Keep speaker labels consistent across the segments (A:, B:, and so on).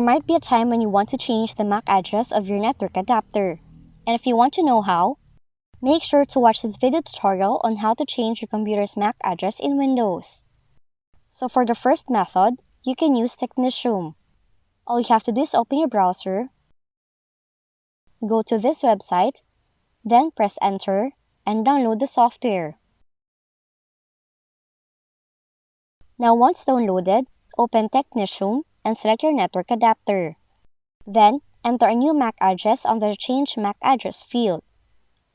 A: might be a time when you want to change the MAC address of your network adapter. And if you want to know how, make sure to watch this video tutorial on how to change your computer's MAC address in Windows. So for the first method, you can use Technicium. All you have to do is open your browser, go to this website, then press enter and download the software. Now once downloaded, open Technicium and select your network adapter. Then, enter a new MAC address under the Change MAC Address field.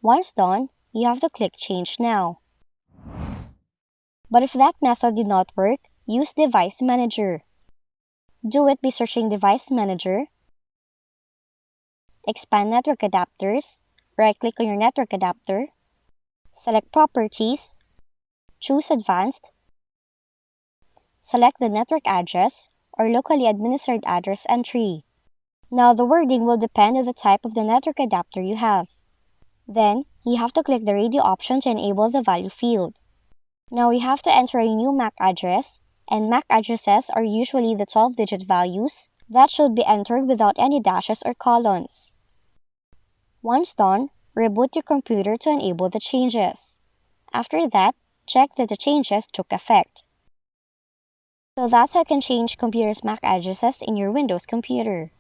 A: Once done, you have to click Change Now. But if that method did not work, use Device Manager. Do it by searching Device Manager, expand Network Adapters, right-click on your network adapter, select Properties, choose Advanced, select the network address or locally administered address entry. Now the wording will depend on the type of the network adapter you have. Then, you have to click the radio option to enable the value field. Now you have to enter a new MAC address, and MAC addresses are usually the 12-digit values that should be entered without any dashes or colons. Once done, reboot your computer to enable the changes. After that, check that the changes took effect. So that's how you can change computer's MAC addresses in your Windows computer.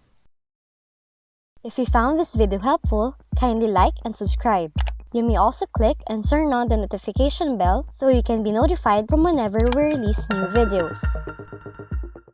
A: If you found this video helpful, kindly like and subscribe. You may also click and turn on the notification bell so you can be notified from whenever we release new videos.